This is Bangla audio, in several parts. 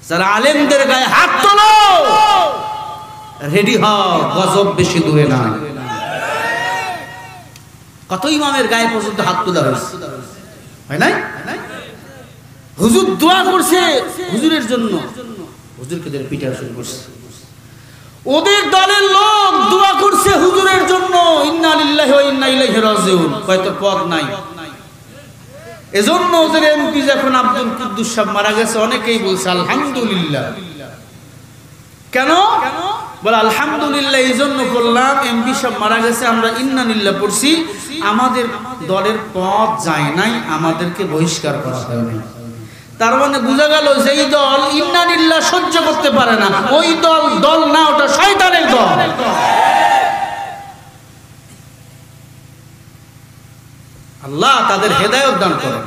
যারা আলেমদের গায়ে হাত তোলো, রেডি হও, গজব বেশি দূরে না। কত ইমামের গায়ে পর্যন্ত হাত তোলা হয়েছে, হয় নাই? হুজুর দোয়া করছে হুজুরের জন্য, হুজুরকে ধরে পিটা শুরু করছে। ওদের দলের লোক দোয়া করছে হুজুরের জন্য, ইন্না লিল্লাহি ওয়া ইন্না ইলাইহি রাজিউন, কয়তো পদ নাই। এজন্য ওদের এমপি যখন আব্দুল কুদ্দুস সাহেব মারা গেছে, অনেকেই বলছে আলহামদুলিল্লাহ। কেন বলে আলহামদুলিল্লাহ এই জন্য করলাম, এমপি সাহেব মারা গেছে, আমরা ইন্না লিল্লাহ পড়ছি, আমাদের দলের পদ যায় নাই, আমাদেরকে বহিষ্কার করা হয় নাই। তার মানে বোঝা গেল যেই দল ইন্না লিল্লাহ সহ্য করতে পারে না, ওই দল দল না, ওটা শয়তানের দল। আল্লাহ তাদের হেদায়েত দান করে।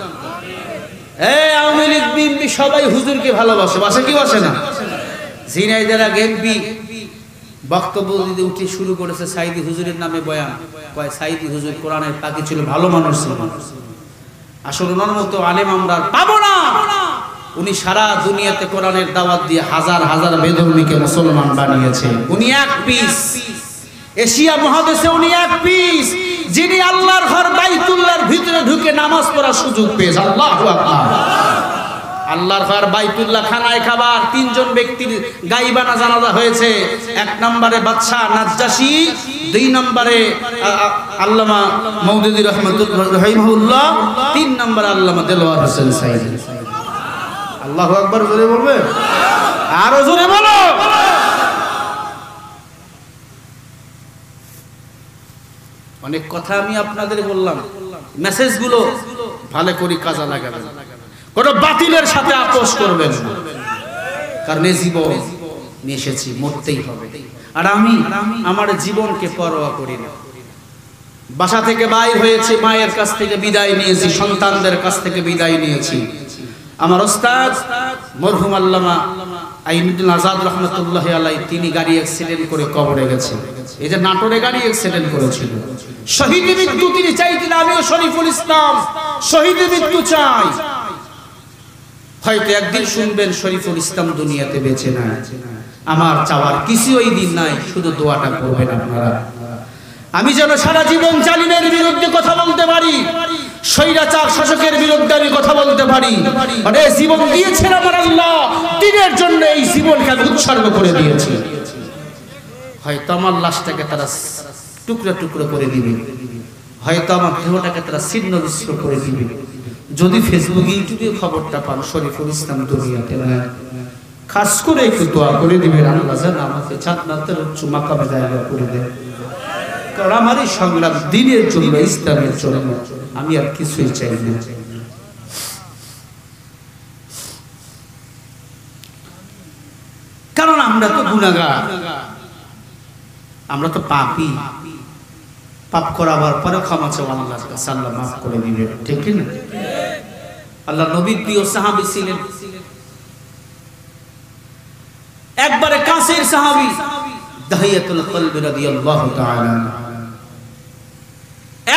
এই আওয়ামী লীগ বিএনপি সবাই হুজুরকে ভালোবাসে, বাসে কি বাসে না? ঝিনাইদহের এমপি বক্তব্য দিতে উঠে শুরু করেছে সাইদি হুজুরের নামে বয়ান, কয় সাইদি হুজুর কোরআনের পাখি ছিল, ভালো মানুষ ছিল। আসলে ওনার মতো আলেম আমরা পাবো না। উনি সারা দুনিয়াতে কোরআনের দাওয়াত দিয়ে হাজার হাজার বেধর্মীকে মুসলমান বানিয়েছে। উনি এক পিস, এশিয়া মহাদেশে উনি এক পিস, যিনি আল্লাহর ঘর বাইতুল্লাহর ভিতরে ঢুকে নামাজ পড়ার সুযোগ পেয়েছে। আল্লাহু আকবার। আল্লাহর ঘর বাইতুল্লাহ খানায় খাবার তিনজন ব্যক্তির গাইবানা জানাজা হয়েছে। এক নম্বরে বাদশা নাজ্জাশী, দুই নম্বরে আল্লামা মওদুদী রাহিমাহুল্লাহ, তিন নম্বরে আল্লামা দেলোয়ার হোসেন সাইদি। আল্লাহু আকবার জোরে বলবে, আরো জোরে বলো। অনেক কথা আমি আপনাদের বললাম, মেসেজগুলো ভালো করে কাজে লাগাবেন, কোন বাতিলের সাথে আপোষ করবেন না, কারণ এই জীবন নিয়ে এসেছি, মরতেই হবে। আর আমি আমার জীবনকে পরোয়া করি না। বাসা থেকে বাইর হয়েছে, মায়ের কাছ থেকে বিদায় নিয়েছি, সন্তানদের কাছ থেকে বিদায় নিয়েছি। আমার ওস্তাদ মরহুম আল্লামা আইনুদ্দিন আজাদ রহমতুল্লাহ আলাই, তিনি গাড়ি অ্যাক্সিডেন্ট করে কবরে গেছেন। এই যে নাটোরে গাড়ি অ্যাক্সিডেন্ট করেছিল, শহীদ মৃত্যু তিনি চাইছিলেন, আমিও শরীফুল ইসলাম শহীদ মৃত্যু চাই। হয়তো একদিন শুনবেন শরীফুল ইসলাম দুনিয়াতে বেঁচে নাই। আমার চাওয়ার কিছু ওই দিন নাই, শুধু দোয়াটা করবেন আপনারা। আমি যেন সারা জীবন জালিমের বিরুদ্ধে কথা বলতে পারি, স্বৈরাচার শাসকের বিরুদ্ধে আমি কথা বলতে পারি। আরে জীবন দিয়েছেন আমার আল্লাহ, দিনের জন্য এই জীবনকে আমি উৎসর্গ করে দিয়েছি। হয়তো আমার লাশটাকে তারা টুকরো টুকরো করে দিবে, হয়তো আমার দেহটাকে তারা ছিন্ন বিচ্ছিন্ন করে দিবে। যদি ফেসবুক ইউটিউবে খবরটা পান শরীফুল ইসলাম দুনিয়াতে নাই, খাস করে একটু দোয়া করে দিবেন, আল্লাহ যেন আমাকে জান্নাতের উচ্চ মাকামে জায়গা করে দেন। কারণ আমার এই সংগ্রাম দ্বীনের জন্য, ইসলামের জন্য, আমি আর কিছুই চাই না। কারণ আমরা তো গুনাহগার, আমরা তো পাপী। পাপ করাবার পরে ক্ষমা চাও আল্লাহর কাছে, আল্লাহ মাফ করে দিবেন, ঠিক কি না? আল্লাহ নবীর প্রিয় সাহাবী ছিলেন, একবারে কাছের সাহাবী দাহিয়াতুল কলবি রাদিয়াল্লাহু তাআলা।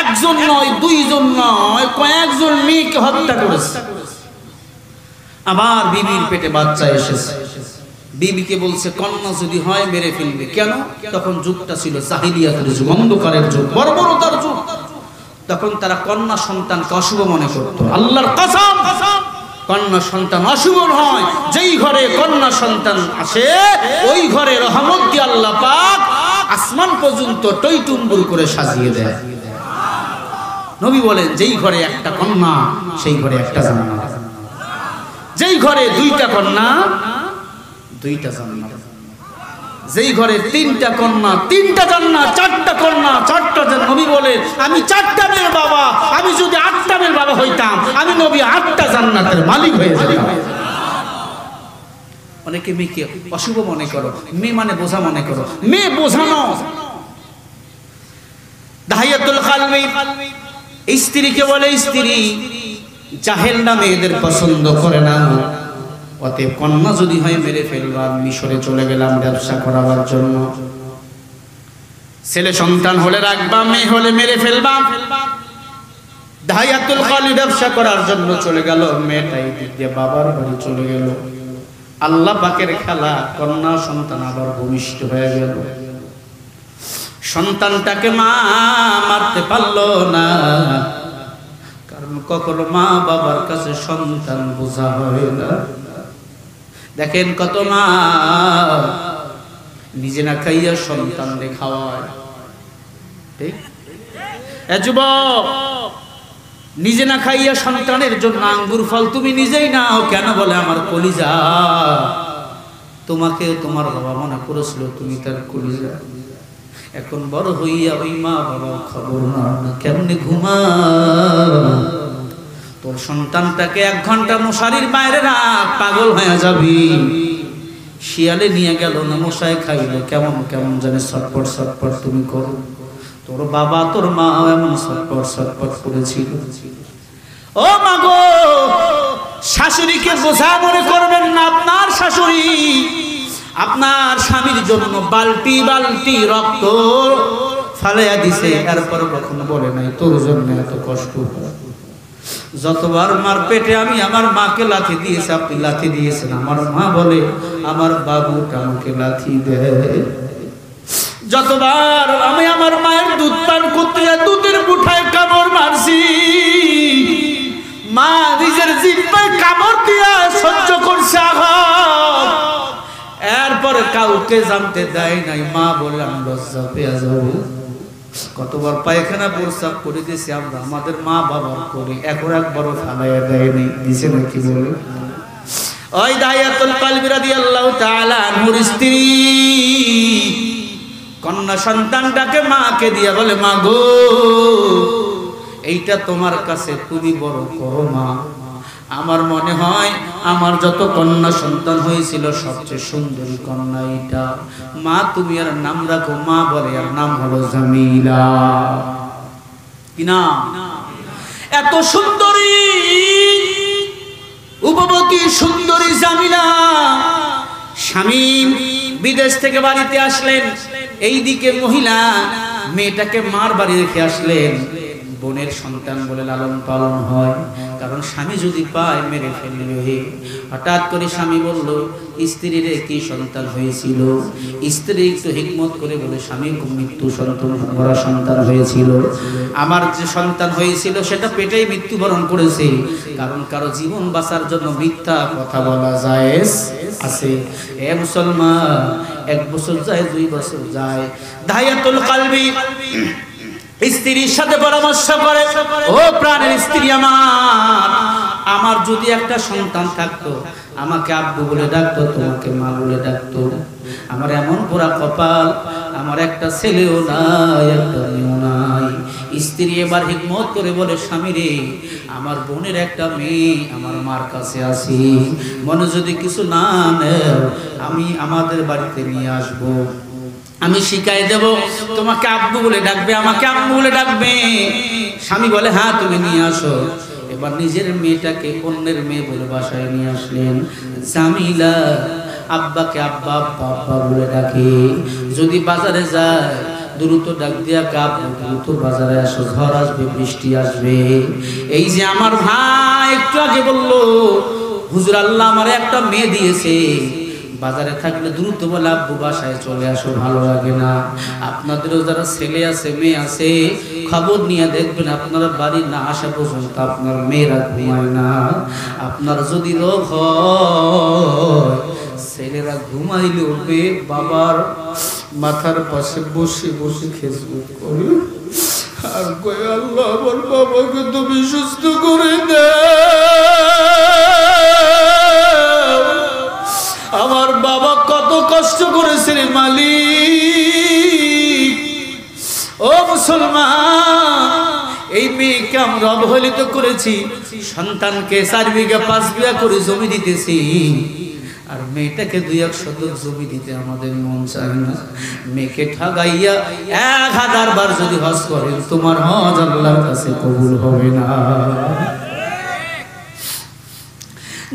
একজন নয়, দুইজন নয়, কয়েকজন মেয়েকে হত্যা করেছে। আবার বিবির পেটে বাচ্চা এসেছে, বিবিকে বলছে কন্যা যদি হয় মেরে ফেলবে। কেন? তখন যুগটা ছিল জাহিলিয়াতের যুগ, অন্ধকারের যুগ, বর্বরতার যুগ। তখন তারা কন্যা সন্তানকে অশুভ মনে করত। আল্লাহর কসম, কন্যা সন্তান অশুভ নয়। যেই ঘরে কন্যা সন্তান আসে, ওই ঘরে রহমত দিয়ে আল্লাহ পাক আসমান পর্যন্ত টইটুম্বুর করে সাজিয়ে দেয়। নবী বলেন, যেই ঘরে একটা কন্যা, সেই ঘরে একটা জান্নাত। যেই ঘরে দুইটা কন্যা, দুইটা জান্নাত। যেই ঘরে তিনটা কন্যা, তিনটা জান্নাত। চারটা কন্যা, চারটা জান্নাত। নবী বলেন, আমি চারটা মেয়ের বাবা, আমি যদি আটটা মেয়ের বাবা হইতাম, আমি নবী আটটা জান্নাতের মালিক হয়ে যেতাম। অনেকে মেয়েকে অশুভ মনে করো, মেয়ে মানে বোঝা মনে করো, মেয়ে বোঝানো। দাহিয়াতুল কলবি স্ত্রীকে বলে, স্ত্রী জাহেল না মেয়েদের পছন্দ করে না, অতএব কন্যা যদি হয় মেরে ফেলবা। মিশরে চলে গেলাম ব্যবসা করাবার জন্য। ছেলে সন্তান হলে রাখবা, মেয়ে হলে মেরে ফেলবা। দাহিয়াতুল কলবি ব্যবসা করার জন্য চলে গেল, মেয়েটাই দিক দিয়ে বাবার বাড়ি চলে গেল। আল্লাহ পাকের খেলা, কন্যা সন্তান আবার ভূমিষ্ঠ হয়ে গেল। সন্তানটাকে মা মারতে পারলো না, কারণ কখনো মা বাবার কাছে সন্তান বোঝা হয় না। দেখেন কত মা নিজে না খাইয়া সন্তানকে খাওয়ায়। ঠিক যুবক, নিজে না খাইয়া সন্তানের জন্য আঙ্গুর ফল তুমি নিজেই নাও কেন? বলে আমার কলিজা, তোমাকে তোমার বাবা মনে করেছিল তুমি তার কলিজা, এখন বড় হইয়া ওই মা বাবার খবর না, কেমনে ঘুমা? তোর সন্তানটাকে 1 ঘন্টা মশারির বাইরে রাখ, পাগল হয়ে যাবি। শিয়ালে নিয়ে গেল না, মশাই খাইলো, কেমন কেমন জানে ছটপট ছটপট তুমি করো। তোর বাবা তোর মা এমন ছটপট ছটপট করেছিল। ও মা গো, শাশুড়িকে বোঝা মনে করবেন না। আপনার শাশুড়ি আপনার স্বামীর জন্য বালতি বালতি রক্ত ফালাইয়া দিছে, এরপর কখনো বলে নাই তোর জন্য এত কষ্ট। যতবার মার পেটে আমি আমার মাকে লাথি দিয়েছি, আপনি লাথি দিয়েছেন। আমার মা বলে আমার বাবুটা আমাকে লাথি দেয়। যতবার আমি আমার মায়ের দুধ পান করতে যাই, দুধের মুঠায় কামড় মারছি, মা নিজের জিহ্বায় কামড় দিয়া সহ্য করছে আঘাত, এরপরে কাউকে জানতে দেয় নাই। মা বলে আমি লজ্জা পেয়ে যাবো। কতবার পায়খানা প্রস্রাব করে দিয়েছি আমরা, আমাদের মা বাবার করে, একবারও ফালাইয়া দেয়নি, দিছে নাকি বলে? ওই দায়াতুল কলবি রাদিয়াল্লাহু তাআলা আনহুর স্ত্রী কন্যা সন্তানটাকে মাকে দিয়া বলে, মা গো, এইটা তোমার কাছে তুমি বড় করো মা। আমার মনে হয় আমার যত কন্যা সন্তান হয়েছিল সবচেয়ে সুন্দরী কন্যা এইটা। মা তুমি আর নাম রাখো। মা বলে আর নাম হলো জামিলা। কি নাম? এত সুন্দরী উপবতী সুন্দরী জামিলা। স্বামী বিদেশ থেকে বাড়িতে আসলেন, এইদিকে মহিলা মেয়েটাকে মার বাড়ি রেখে আসলেন। বোনের সন্তান বলে লালন পালন হয়, কারণ স্বামী যদি পায় মেরে ফেলবে। হঠাৎ করে স্বামী বলল, স্ত্রীর কি সন্তান হয়েছিল? স্ত্রী একটু হিকমত করে বলে, স্বামীর মৃত্যু সন্তান হয়েছিল। আমার যে সন্তান হয়েছিল সেটা পেটেই মৃত্যুবরণ করেছে, কারণ কারো জীবন বাঁচার জন্য মিথ্যা কথা বলা জায়েজ আছে। এ মুসলমান, 1 বছর যায়, 2 বছর যায়, দায়াতুল কলবি স্ত্রীর সাথে পরামর্শ করে, ও প্রাণের স্ত্রী আমার, আমার যদি একটা সন্তান থাকতো, আমাকে আব্বু বলে ডাকতো, তোমাকে মা বলে ডাকতো। আমার এমন পোড়া কপাল, আমার একটা ছেলেও নাই, একটা মেয়েও নাই। স্ত্রী এবার হিকমত করে বলে, স্বামী রে, আমার বোনের একটা মেয়ে আমার মার কাছে আছে, মনে যদি কিছু না নেও, আমি আমাদের বাড়িতে নিয়ে আসবো, আমি শিখাই দেব, তোমাকে আব্বু বলে ডাকবে, আমাকে আম্মু বলে ডাকবে। স্বামী বলে, হ্যাঁ তুমি নিয়ে আসো। এবার নিজের মেয়েটাকে অন্যের মেয়ে বলে বাসায় নিয়ে আসলেন। জামিলা আব্বাকে আব্বা আব্বা আব্বা বলে ডাকে। যদি বাজারে যায় দ্রুত ডাক দিয়া, কাপ দ্রুত বাজারে আসো, ঝড় আসবে, বৃষ্টি আসবে। এই যে আমার ভাই একটু আগে বললো, হুজুর আল্লাহ আমার একটা মেয়ে দিয়েছে, বাজারে থাকলে দ্রুত বলে আব্বু বাসায় চলে আসো, ভালো লাগে না। আপনাদেরও যারা ছেলে আছে মেয়ে আছে, খবর নিয়ে দেখবেন আপনারা বাড়ি না আসা পর্যন্ত আপনার মেয়েরা ঘুমায় না। আপনার যদি রোগ হয়, ছেলেরা ঘুমাইলে উঠবে, বাবার মাথার পাশে বসে বসে ফেসবুক করে আর কই, আল্লাহ আমার বাবাকে তুমি সুস্থ করে দাও, আমার বাবা কত কষ্ট করেছে রে মালিক। ও মুসলমান, এই মেয়েকে আমরা অবহেলিত করেছি, সন্তানকে 4 বিঘা 5 বিঘা করে জমি দিতেছি, আর মেয়েটাকে 2-1 শতক জমি দিতে আমাদের মন চায় না। মেয়েকে ঠগাইয়া 1000 বার যদি হজ করেন, তোমার হজ আল্লাহর কাছে কবুল হবে না।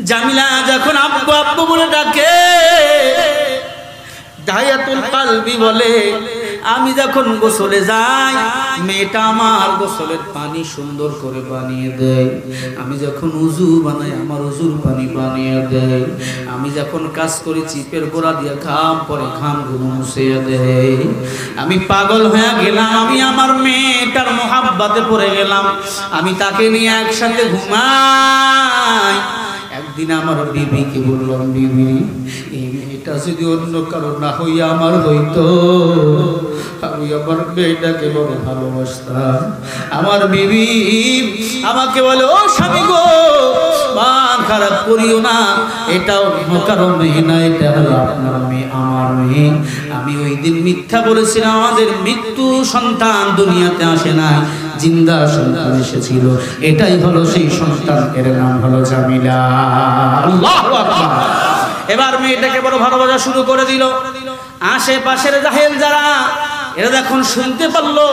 জামিলা যখন আব্বু আব্বু বলে ডাকে, দায়াতুল কলবি বলে, আমি যখন গোসলে যাই মেয়েটা আমার গোসলের পানি সুন্দর করে বানিয়ে দেয়, আমি যখন উজু বানাই আমার উজুর পানি বানিয়ে দেয়, আমি যখন কাজ করি চিপের গোড়া দিয়ে ঘাম পরে ঘামগুলো মুছিয়ে দেয়। আমি পাগল হয়ে গেলাম, আমি আমার মেয়েটার মোহাব্বতে পড়ে গেলাম, আমি তাকে নিয়ে একসাথে ঘুমাই। একদিন আমার বিবিকে বললাম, বিবি এই মেয়েটা যদি অন্য কারো না হইয়া আমার হইতো, আমি আমার মেয়েটাকে বড় ভালোবাসতাম। আমার বিবি আমাকে বলে, ও স্বামী গো, মন খারাপ করিও না, এটা অন্য কারো মেয়ে না, এটা হলো আপনার মেয়ে, আমার মেয়ে। আমি ওই দিন মিথ্যা বলেছিলাম, আমাদের মৃত্যু সন্তান দুনিয়াতে আসে নাই, জিন্দা সন্তান এসেছিল, এটাই হলো সেই সন্তান, এর নাম হলো জামিলা। আল্লাহু আকবার। এবার মেয়েটাকে বড় ভালোবাসা শুরু করে দিল। আশেপাশের জাহেল যারা, এরা যখন শুনতে পারলো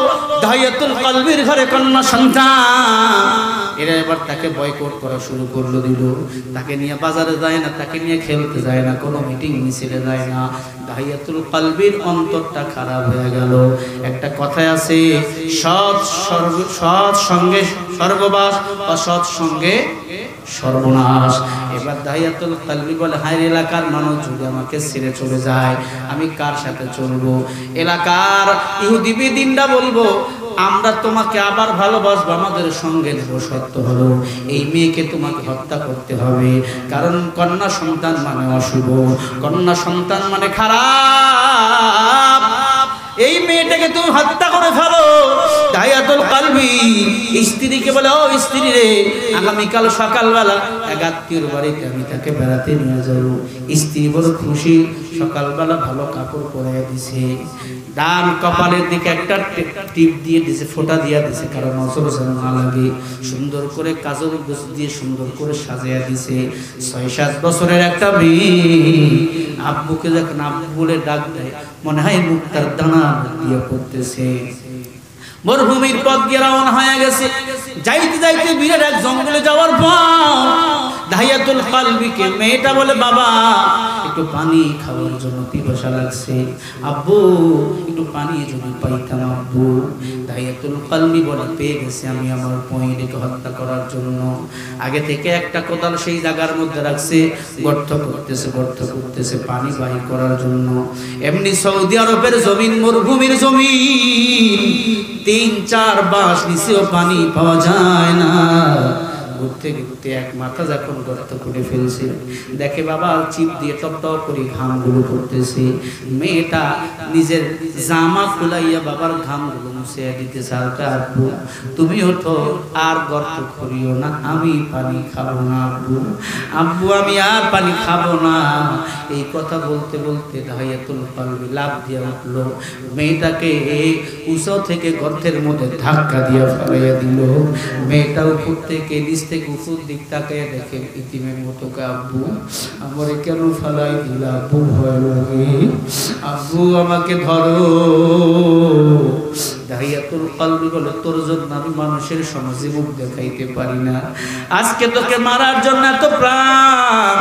দাহিয়াতুল কলবির ঘরে কন্যা সন্তান, এরা এবার তাকে বয়কট করা শুরু করলো দিল। তাকে নিয়ে বাজারে যায় না, তাকে নিয়ে খেলতে যায় না, কোনো মিটিং মিছিলে যায় না। দাহিয়াতুল কলবির অন্তরটা খারাপ হয়ে গেল। একটা কথায় আছে, সৎ সঙ্গে স্বর্গবাস, অসৎ সঙ্গে সর্বনাশ। এবার দাহিয়াতুল কলবি বলে, হায় এলাকার মানুষ যদি আমাকে ছেড়ে চলে যায়, আমি কার সাথে চলবো? এলাকার ইহুদি বেদিনরা বলবো, আমরা তোমাকে আবার ভালোবাসবো, আমাদের সঙ্গে নেব। সত্য হলো এই মেয়েকে তোমাকে হত্যা করতে হবে, কারণ কন্যা সন্তান মানে অশুভ, কন্যা সন্তান মানে খারাপ। এই মেয়েটাকে তুমি হত্যা করে ফেলো। দাহিয়াতুল কলবি স্ত্রীকে বলে, ও স্ত্রী রে, আগামীকাল সকালবেলা এক আত্মীয়র বাড়িতে আমি তাকে বেড়াতে নিয়ে যাবো। স্ত্রী বড় খুশি, সকালবেলা ভালো কাপড় পরাইয়া দিছে, ডান কপালের দিকে একটা টিপ দিয়ে দিছে, ফোঁটা দিয়ে দিছে, কারণ নজর যেন না লাগে। সুন্দর করে কাজল দিয়ে সুন্দর করে সাজিয়ে দিছে। ৬-৭ বছরের একটা মেয়ে আব্বুকে যখন আব্বু বলে ডাক দেয়, মনে হয় মুক্তার দানা দিয়ে পড়তেছে। মরুভূমির পথ দিয়ে রওনা হয়ে গেছে। যাইতে যাইতে বিরাট এক জঙ্গলে যাওয়ার পর দাহিয়াতুল কলবিকে মেয়েটা বলে, বাবা একটু পানি খাওয়ার জন্য পিপাসা লাগছে, আব্বু একটু পানি যদি পাইতাম আব্বু। দাহিয়াতুল কলবি বলে, পেয়ে গেছে, আমি আমার পয়নিকে হত্যা করার জন্য। আগে থেকে একটা কোদাল সেই জায়গার মধ্যে রাখছে, গর্ত করতেছে পানি বাহির করার জন্য। এমনি সৌদি আরবের জমিন মরুভূমির জমিন, ৩-৪ বাঁশ নিচেও পানি পাওয়া যায় না। ঘুরতে ঘুরতে এক মাথা যখন গর্ত করে ফেলছে, দেখে বাবা চিপ দিয়ে টপ টপ করে ঘামগুলো পড়তেছে। মেয়েটা নিজের জামা খুলাইয়া বাবার ঘামগুলো মুছে দিতেছে, আব্বু তুমি ওঠো, আর গর্ত করিও না, আমি পানি খাবো না আব্বু, আব্বু আমি আর পানি খাবো না। এই কথা বলতে বলতে দাহিয়াতুল কলবি লাফ দিয়ে উঠলো, মেয়েটাকে উঁচু থেকে গর্তের মধ্যে ধাক্কা দিয়ে ফেলাইয়া দিল। মেয়েটা উপর থেকে নিচ থেকে উপর দিক তাকাইয়া দেখে ইতিমের মতো, আব্বু আমারে কেন ফেলাই দিলা আব্বু, ভয় লাগে আব্বু, আমাকে ধরো। দাহিয়াতুল কলবি বলে, তোর জন্য আমি মানুষের সমাজে মুখ দেখাইতে পারি না, আজকে তোকে মারার জন্য এত প্রাণ,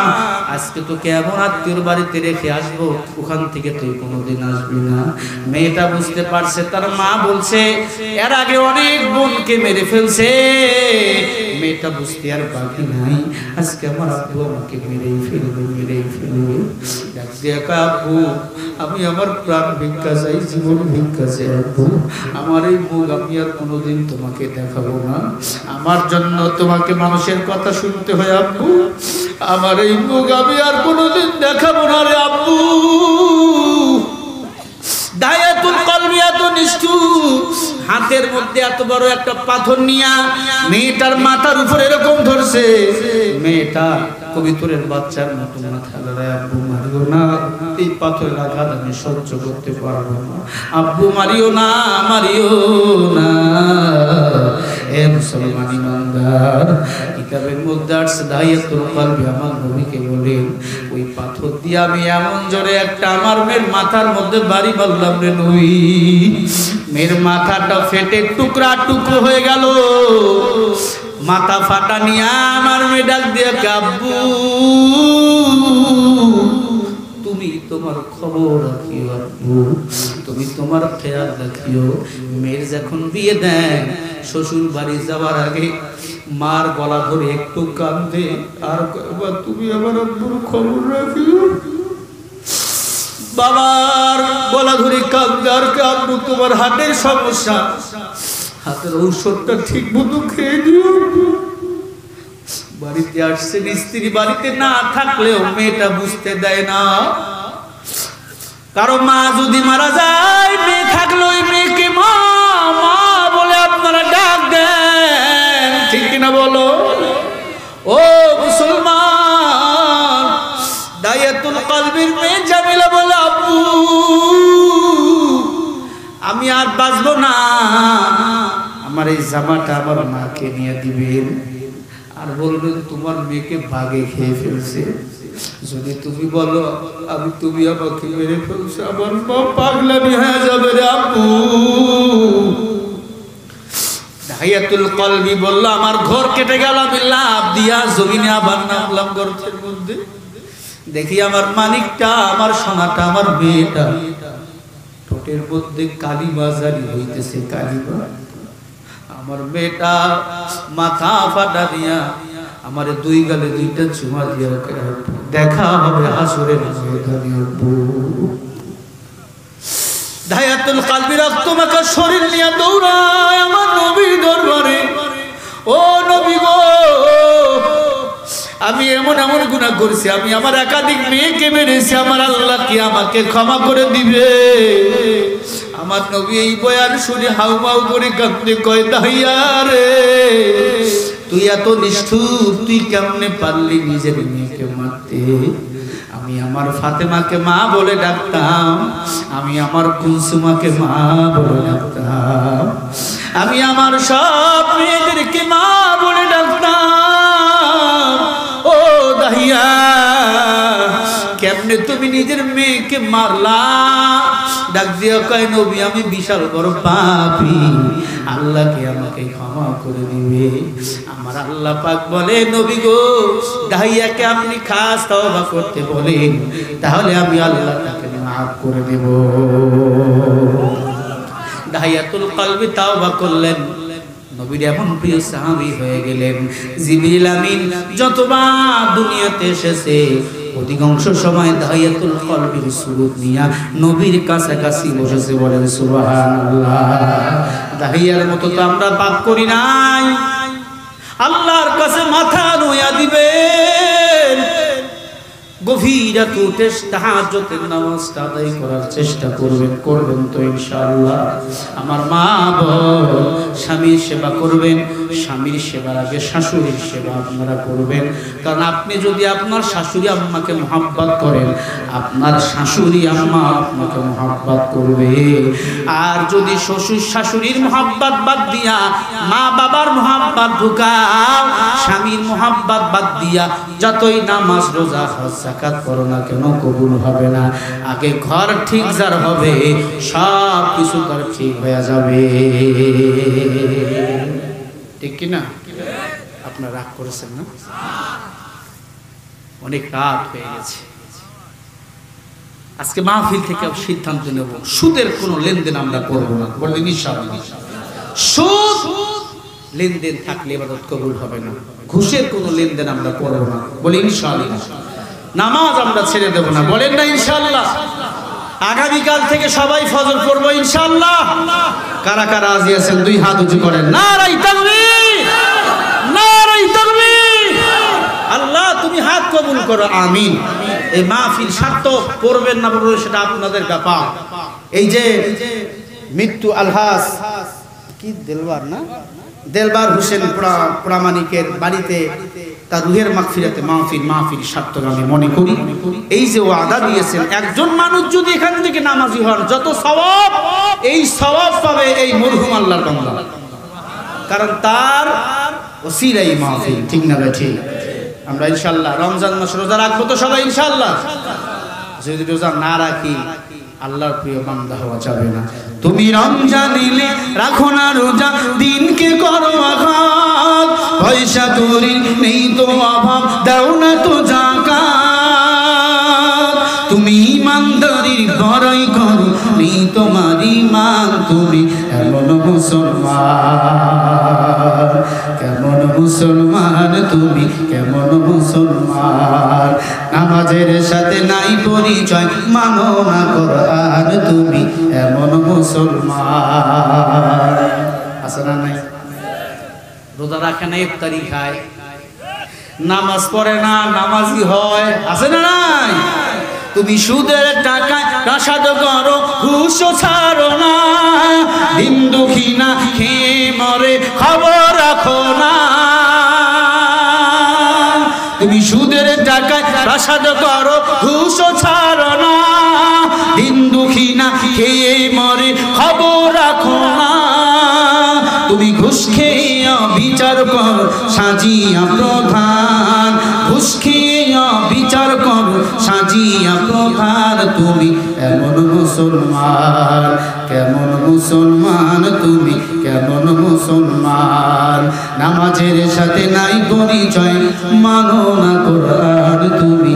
আজকে তোকে এমন আত্মীয়র বাড়িতে রেখে আসবো, ওখান থেকে তুই কোনোদিন আসবি না। মেয়েটা বুঝতে পারছে, তার মা বলছে এর আগে অনেক বোনকে মেরে ফেলছে, মেয়েটা বুঝতে আর বাকি নাই, আজকে আমার আব্বু আমাকে মেরেই ফেলবে। আব্বু আমি আমার প্রাণ ভিক্ষা চাই, জীবন ভিক্ষা চাই আব্বু, আমার এই মুখ আমি আর কোনোদিন তোমাকে দেখাবো না, আমার জন্য তোমাকে মানুষের কথা শুনতে হয় আব্বু, আমার এই মুখ আমি আর কোনোদিন দেখাবো না রে আব্বু। দাহিয়াতুল কলবি এত নিষ্ঠুর, হাতের মধ্যে এত বড় একটা পাথর নিয়া মেয়েটার মাথার উপরে এরকম ধরছে। মেয়েটা কবিতরের বাচ্চার মতো মাথা লড়ায়, আব্বু মারিও না, এই পাথরের আঘাত আমি সহ্য করতে পারবো না, আব্বু মারিও না, মারিও না। এ মুসলমান ইমানদার, কিতাবের মধ্যে আসছে দাহিয়াতুল কলবি আমার নবীকে বলে, ওই পাথর দিয়ে আমি এমন জোরে একটা আমার মেয়ের মাথার মধ্যে বাড়ি মারলাম রে নবী, মেয়ের মাথাটা ফেটে টুকরা টুকরো হয়ে গেল। মাথা ফাটা নিয়ে আমার মেয়ে ডাক দিয়ে, আব্বু তুমি তোমার খবর রাখিও আব্বু, তুমি তোমার খেয়াল রাখিও। মেয়ের যখন বিয়ে দেন, শ্বশুর বাড়ি যাওয়ার আগে মার গলা ধরে একটু কাঁদে আর তুমি আমার আব্বুর খবর রাখিও। বাবার গলা ধরে কাঁদে আর আব্বু তোমার হাতের সমস্যা, হাতের ঔষধটা ঠিক মতো খেয়ে দিও। বাড়িতে আসছেন, স্ত্রী বাড়িতে না থাকলেও মেয়েটা বুঝতে দেয় না। কারো মা যদি মারা যায়, মেয়ে থাকলে ওই মেয়েকে মা মা বলে আপনারা ডাক দেন, ঠিক কিনা বলো? ও মুসলমান, দায়াতুল কলবির মেয়ে জামিলা বলে আব্বু আমি আর বাঁচবো না, আমার এই জামাটা আমার মাকে নিয়ে দিবেন। আর বলবেন তোমার মেয়েকে বাঘে খেয়ে ফেলছে। যদি তুমি বলো আমি তুমি আমাকে মেরে ফেলছো, আমার মা পাগলামি হয়ে যাবে রে আব্বু। দায়াতুল কলবি বলল আমার ঘর কেটে গেল, আমি লাভ দিয়া জমিনে আবার নামলাম গর্তের মধ্যে। দেখি আমার মানিকটা, আমার সোনাটা, আমার মেয়েটা ঠোঁটের মধ্যে কালিমা জারি হইতেছে, কালিমা। আমার মেয়েটা মাথা ফাটা দিয়া আমার দুই গালে দুইটা চুমা দিয়া দেখা হবে হাসরের ময়দানে। দায়াতুল কলবি রক্তমাখা শরীর নিয়ে দৌড়ায় আমার নবীর দরবারে। ও নবী গো, আমি এমন এমন গুনাহ করেছি, আমি আমার একাধিক মেয়েকে মেরেছি, আমার আল্লাহ কি আমাকে ক্ষমা করে দিবে? আমার নবী এই বয়ান শুনে হাউমাউ করে কাঁদতে কয় দাইয়া রে, তুই এত নিষ্ঠুর, তুই কেমনে পারলি নিজের মেয়েকে মারতে? আমি আমার ফাতেমাকে মা বলে ডাকতাম, আমি আমার কুলসুমাকে মা বলে ডাকতাম, আমি আমার সব মেয়েদেরকে মা বলে ডাকতাম। ও দাহিয়া, কেমনে তুমি নিজের মেয়েকে মারলা? ডাক দিয়া কয় নবী আমি বিশাল বড় পাপী, আল্লাহকে আমাকে ক্ষমা করে দিবে। আমার আল্লাহ পাক বলে নবী গো, দাহিয়াকে আপনি খাস তওবা করতে বলেন, তাহলে আমি আল্লাহ তাকে মাফ করে দেব। দাহিয়াতুল কলবি তওবা করলেন, নবীর এমন প্রিয় সাহাবী হয়ে গেলেন। জিবরিল আমিন যতবার দুনিয়াতে এসেছে অধিকাংশ সময় দায়াতুল কলবির সুরত নিয়া নবীর কাছাকাছি বসেছে। বলেন সুবহানাল্লাহ। দাহিয়ার মতো তো আমরা পাপ করি নাই। আল্লাহর কাছে মাথা নুয়া দিবেন, গভীর রাতে উঠে তাহাজ্জুদের নামাজটা আদায় করার চেষ্টা করবেন তো ইনশাআল্লাহ। আমার মা বোন স্বামীর সেবা করবেন, স্বামীর সেবার আগে শাশুড়ির সেবা আপনারা করবেন। কারণ আপনি যদি আপনার শাশুড়ি আম্মাকে মহব্বত করেন, আপনার শাশুড়ি আম্মা আপনাকে মহব্বত করবে। আর যদি শ্বশুর শাশুড়ির মহব্বত বাদ দিয়া মা বাবার মহব্বত ঢুকাও, স্বামীর মহব্বত বাদ দিয়া যতই নামাজ রোজা হজ যাকাত করো না কেন, কবুল হবে না। আগে ঘর ঠিক যার হবে, সব কিছু তার ঠিক হয়ে যাবে, ঠিক কিনা? আপনারা রাগ করেছেন না? অনেক রাত হয়ে গেছে। আজকে মাহফিল থেকে সিদ্ধান্ত নেব, সুদের কোনো লেনদেন আমরা করবো না। বললেন ইনশাআল্লাহ। সুদ লেনদেন থাকলে ইবাদত কবুল হবে না। ঘুষের কোনো লেনদেন আমরা করবো না। বলি ইনশাআল্লাহ। নামাজ আমরা ছেড়ে দেব না। বলেন না ইনশাআল্লাহ। আগামীকাল থেকে সবাই ফজর পড়বো ইনশাআল্লাহ। কারা কারা রাজি আছেন দুই হাত উঁচু করেন। নারায়ে তাকবীর, নারায়ে তাকবীর। আল্লাহ তুমি হাত কবুল করো, আমিন। এই মাহফিল সার্থক করবেন না পড়বেন সেটা আপনাদের ব্যাপার। এই যে মৃত্যু আলহাস কি দেলবার না, দেলবার হোসেন প্রামাণিকের বাড়িতে তার রুহের মাগফিরাতে মাহফিল সার্থক আমি মনে করি। এই যে ওয়াদা দিয়েছেন, একজন মানুষ যদি এখান থেকে নামাজি হন, যত সওয়াব, এই সওয়াব পাবে এই মরহুম আল্লাহর বান্দা, কারণ তার ওসিলাই মাহফিল। ঠিক না ভাই? ঠিক। আমরা ইনশাআল্লাহ রমজান মাস রোজা রাখবো তো সবাই ইনশাআল্লাহ। যদি রোজা না রাখি আল্লাহর প্রিয় বান্দা হওয়া যাবে না। তুমি রমজান নিলে রাখো না রোজা, দিনকে করো আঘাত, পয়সা তোরি নেই তো অভাব, দাও না তো যাকাত। তুমি ইমান মুসলমান, কেমন মুসলমান তুমি, কেমন মুসলমান। নামাজের সাথে নাই পরিচয়, মানো না কোরআন, তুমি এমন মুসলমান। আছে না নাই? রোজা রাখে না, ইফতারি খায়, নামাজ পড়ে না, নামাজি হয়, আছে না নাই? তুমি সুদের টাকায় রাশাদ করো, ঘুষও ছাড়ো না, দিন দুঃখী না খেয়ে মরে খবর রাখো না। তুমি সুদের টাকায় রাশাদ করো, ঘুষও ছাড়ো না, দিন দুঃখী না খেয়ে মরে খবর রাখো না। তুমি ঘুষ খেয়ে বিচার কর সাজিয়া প্রধান, ঘুষ খেয়ে বিচার কর সাজিয়া প্রধান, তুমি এমন মুসলমান, কেমন মুসলমান তুমি, কেমন মুসলমান। নামাজের সাথে নাই পরিচয়, মানো না কোরআন, তুমি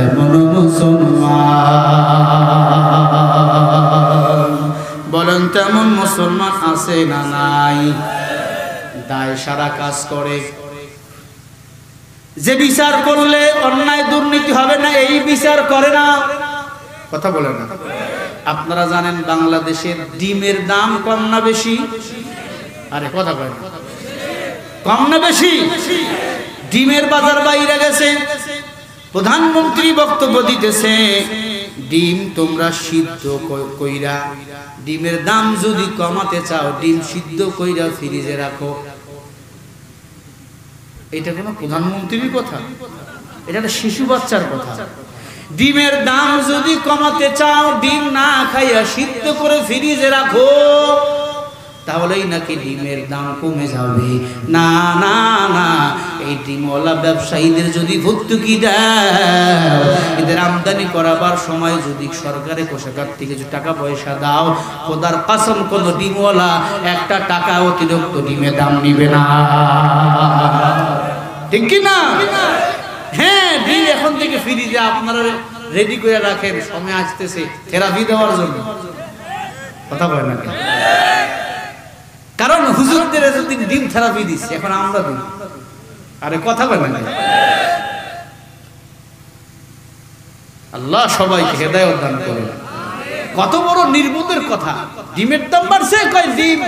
এমন মুসলমান। বলেন তেমন মুসলমান আছে না নাই? দায় সারা কাজ করে, যে বিচার করলে অন্যায় দুর্নীতি হবে না এই বিচার করে না। কথা বলে না? আপনারা জানেন বাংলাদেশের ডিমের দাম কম না বেশি? আরে কথা বলেন, কম না বেশি? ডিমের বাজার বাইরে গেছে, প্রধানমন্ত্রী বক্তব্য দিতেছে, ডিম তোমরা সিদ্ধ কইরা, ডিমের দাম যদি কমাতে চাও ডিম সিদ্ধ কইরা ফ্রিজে রাখো। এটা কোনো প্রধানমন্ত্রীর কথা? এটা একটা শিশু বাচ্চার কথা। ডিমের দাম যদি কমাতে চাও ডিম না খাইয়া সিদ্ধ করে ফ্রিজে রাখো, তাহলেই নাকি ডিমের দাম কমে যাবে। না না না, এই ডিমওয়ালা ব্যবসায়ীদের যদি ভর্তুকি দাও, এদের আমদানি করাবার সময় যদি সরকারের কোষাগার থেকে কিছু টাকা পয়সা দাও, খোদার কসম কোন ডিমওয়ালা একটা টাকা অতিরিক্ত ডিমের দাম নিবে না। ঠিক কি না? হ্যাঁ, ডিম এখন থেকে ফ্রিজে আপনারা রেডি করে রাখেন, সময় আসতেছে থেরাপি দেওয়ার জন্য। কথা বলে না কেন? কারণ হুজুরদের এতদিন ডিম থেরাপি দিচ্ছে, এখন আমরা দিই। আরে কথা বলে না? আল্লাহ সবাইকে হেদায়েত দান করেন। কত বড় নির্বোধের কথা! ডিমের দাম বাড়ছে, কয় ডিম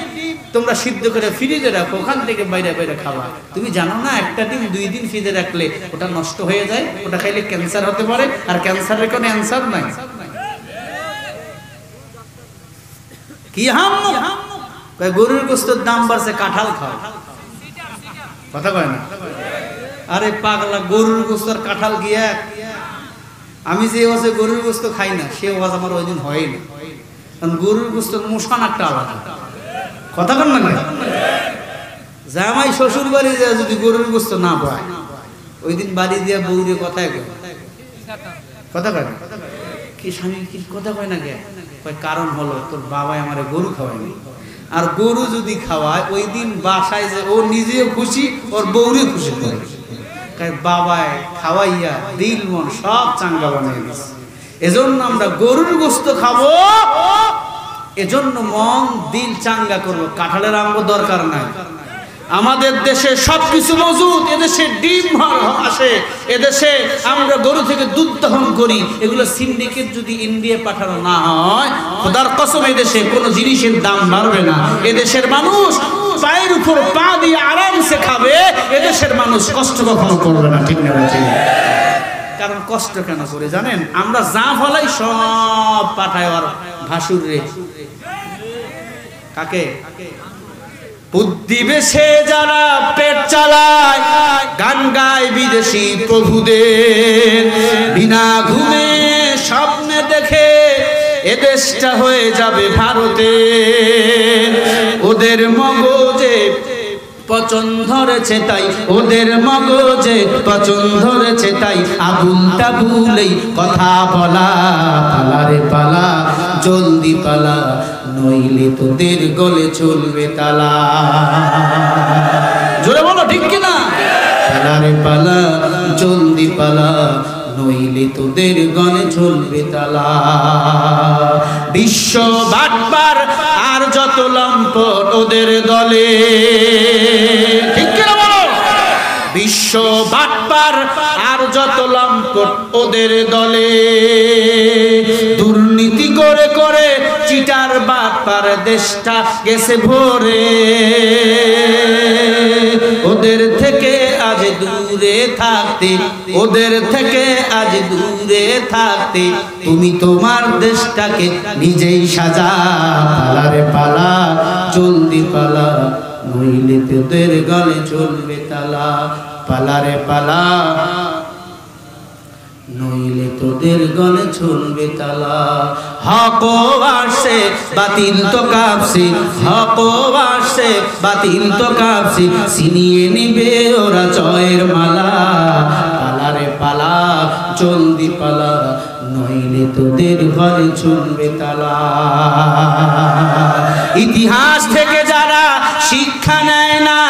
তোমরা সিদ্ধ করে ফ্রিজে রাখো, ওখান থেকে বাইরে বাইরে খাবা। তুমি জানো না একটা ডিম 2 দিন ফ্রিজে রাখলে ওটা নষ্ট হয়ে যায়, ওটা খাইলে ক্যান্সার হতে পারে, আর ক্যান্সারের কোনো অ্যান্সার নাই। কি হাম গরুর গোশতের দাম বাড়ছে, কাঁঠাল খাও। কথা কয় না? আরে পাগলা, গরুর গোশত আর কাঁঠাল কি এক? আমি যে ওয়াজে গরুর গোশত খাই না সে ওয়াজ আমার ওই দিন হয় না, কারণ গরুর গোশত মুশকান একটা আলাদা। কথা কন না? জামাই শ্বশুর বাড়ি যায় যদি গরুর গোশত না পায়, ওই দিন বাড়ি দিয়া বউরে কথায় কয়। কথা কয় না? কি স্বামী কি কথা কয় না কে? কয় কারণ হলো তোর বাবাই আমারে গরু খাওয়ায়নি। আর গরু যদি খাওয়ায় ওই দিন বাসায় যে ও নিজেও খুশি, ওর বউরে খুশি করে। বাবায় খাওয়াইয়া দিল মন সব চাঙ্গা বানিয়ে দিচ্ছে। এজন্য আমরা গরুর গোশত খাবো, এজন্য মন দিল চাঙ্গা করবো। কাঁঠালের আম্ব দরকার নাই। আমাদের দেশে সবকিছু মজুদ, এদেশে ডিম আসে, এদেশে আমরা গরু থেকে দুধ দহন করি। এগুলো সিন্ডিকেট যদি ইন্ডিয়া পাঠানো না হয়, খোদার কসম এদেশে কোনো জিনিসের দাম বাড়বে না। এদেশের মানুষ পায়ের উপর পা দিয়ে আরামসে খাবে, এদেশের মানুষ কষ্ট কখনো করবে না। ঠিক না? কারণ কষ্ট কেন করে জানেন? আমরা যা ফলাই সব পাঠায় আর ভাসুর রে। কাকে? বুদ্ধি বেশে যারা পেট চালায়, গান গায় বিদেশি প্রভুদের, বিনা ঘুমে স্বপ্নে দেখে এদেশটা হয়ে যাবে ভারতের। ওদের মগজে পচন ধরেছে তাই, ওদের মগজে পচন ধরেছে তাই, আবুল তাবুলেই কথা বলা। পালা রে পালা, জলদি পালা, নইলে তোদের গলে চলবে তালা। জোরে বলো ঠিক কিনা? পালা রে পালা, জলদি পালা, নইলে তোদের গলে চলবে তালা। বিশ্ব বাটপার আর যত লম্পট ওদের দলে, ঠিক কিনা বলো? বিশ্ব বাটপার আর যত লম্পট ওদের দলে, দুর্নীতি করে করে চিটার বাটপার দেশটা গেছে ভরে। ওদের থেকে আজ দূরে থাকতে, ওদের থেকে আজ দূরে থাকতে তুমি তোমার দেশটাকে নিজেই সাজা। পালারে পালা, জলদি পালা, নইলে তোদের গলে চলবে তালা। পালারে পালা, নইলে তোদের গলে চলবে তালা। হক আসে বাতিল তো কাঁপছে, হক আসে বাতিল তো কাঁপছে, ছিনিয়ে নিবে ওরা জয়ের মালা। পালারে পালা, জলদি পালা, নইলে তোদের গলে চলবে তালা। ইতিহাস থেকে যারা শিক্ষা নেয় না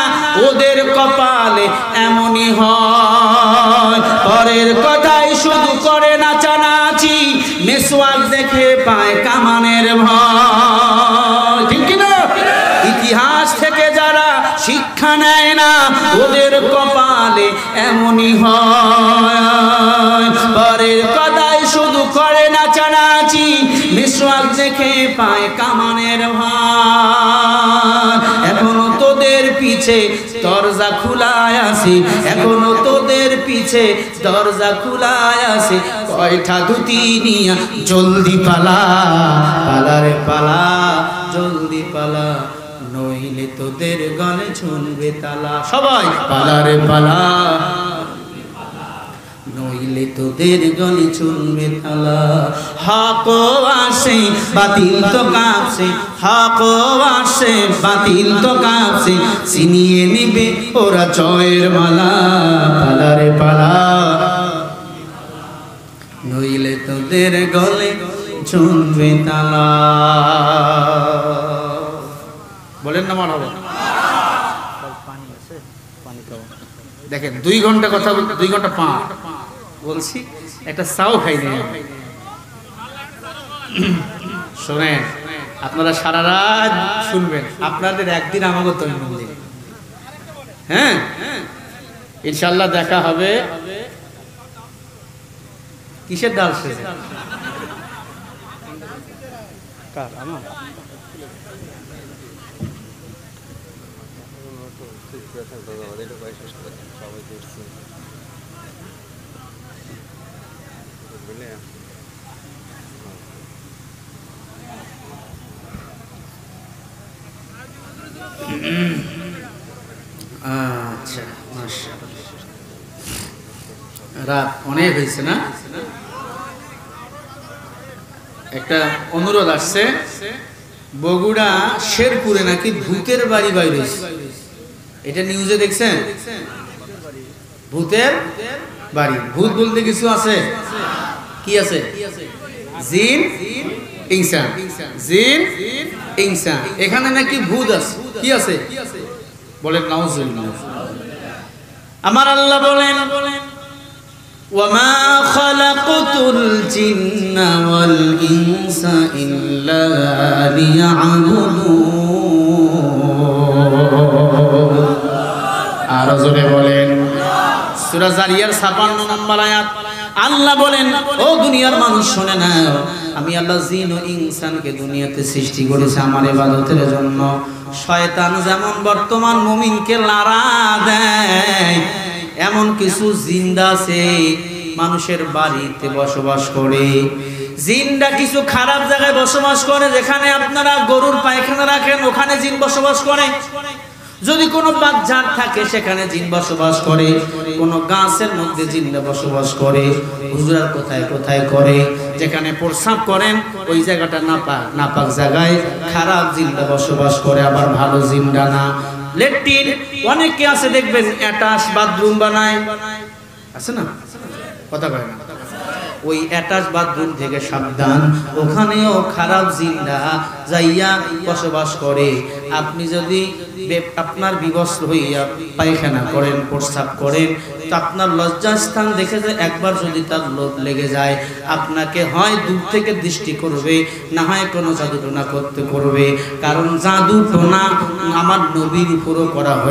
ওদের কপালে এমনই হয়। পরের কথাই শুধু করে নাচানাচি, মেসওয়াক দেখে পায় কামানের ভয়, ঠিক কিনা? ইতিহাস থেকে যারা শিক্ষা নেয় না ওদের কপালে এমনই হয়। পরের কথাই শুধু করে নাচানাচি, মেসওয়াক দেখে পায় কামানের ভয়। এখনো তোদের পিছে দরজা খোলায় আছে, এখনো তোদের পিছে দরজা খোলায় আছে। কয়টা ধুতি নিয়া জলদি পালা, পালারে পালা, জলদি পালা, নইলে তোদের গলে চলবে তালা। সবাই পালারে পালা, নইলে তোদের গলে চলবে তালা। হক আসে বাতিল তো কাঁপছে, হক আসে বাতিল তো কাঁপছে, ছিনিয়ে নিবে ওরা জয়ের মালা। পালারে পালা, নইলে তোদের গলে চলবে তালা। বলেন না মার হবে। দেখেন 2 ঘন্টা কথা বলতে 2 ঘন্টা 5 বলছি, একটা চাও খাইনি। শোনেন, আপনারা সারা রাত শুনবেন, আপনাদের একদিন আমাকে তৈরি হবে। হ্যাঁ, ইনশাল্লাহ দেখা হবে। কিসের ডাল শেষে কার? আমার আচ্ছা, রাত অনেক হয়েছে না? একটা অনুরোধ আসছে, বগুড়া শেরপুরে নাকি ভূতের বাড়ি বাইরে। এটা নিউজে দেখছেন? ভূতের বাড়ি। ভূত বলতে কিছু আছে? কি আছে? জিন ইনসান, জিন ইনসান। এখানে নাকি ভূত আছে। কি আছে? বলেন নাউজুবিল্লাহ। আমার আল্লাহ বলেন, ওয়ামা খালাকতুল জিন্না ওয়াল ইনসা ইল্লা লিয়াবুদুন। আর জোরে বলেন। সূরা জারিয়ার 56 নম্বর আয়াত। আল্লাহ বলেন, ও দুনিয়ার মানুষ শুনে নাও, আমি আল্লাহ জিন ও ইনসানকে দুনিয়াতে সৃষ্টি করেছি আমার ইবাদতের জন্য। শয়তান যেমন বর্তমান মুমিনকে লাড়া দেয়, এমন কিছু জিন্দা আছে মানুষের বাড়িতে বসবাস করে। জিনটা কিছু খারাপ জায়গায় বসবাস করে, যেখানে আপনারা গরুর পায়খানা রাখেন ওখানে জিন বসবাস করে। যদি কোনো বাচ্চার থাকে সেখানে জিন বসবাস করে, কোনো গাছের মধ্যে জিনরা বসবাস করে। হুজুরা কোথায় কোথায় করে, যেখানে প্রস্রাব করেন ওই জায়গাটা নাপাক, নাপাক জায়গায় খারাপ জিনরা বসবাস করে, আবার ভালো জিনরা না। লেট্রিন অনেকে আছে দেখবেন অ্যাটাচ বাথরুম বানায়, আছে না? কথা কয় না। ওই অ্যাটাচ বাথরুম থেকে সাবধান, ওখানেও খারাপ জিনরা যাইয়া বসবাস করে। আপনি যদি আপনার বিবস্ত্র হইয়া পায়খানা করেন, প্রস্রাব করেন, তো আপনার লজ্জাস্থান দেখে যে একবার যদি তার লোভ লেগে যায়, আপনাকে হয় দূর থেকে দৃষ্টি করবে, না হয় কোনো জাদু টোনা করতে করবে। কারণ জাদু টোনা আমার নবীর উপরও করা হয়।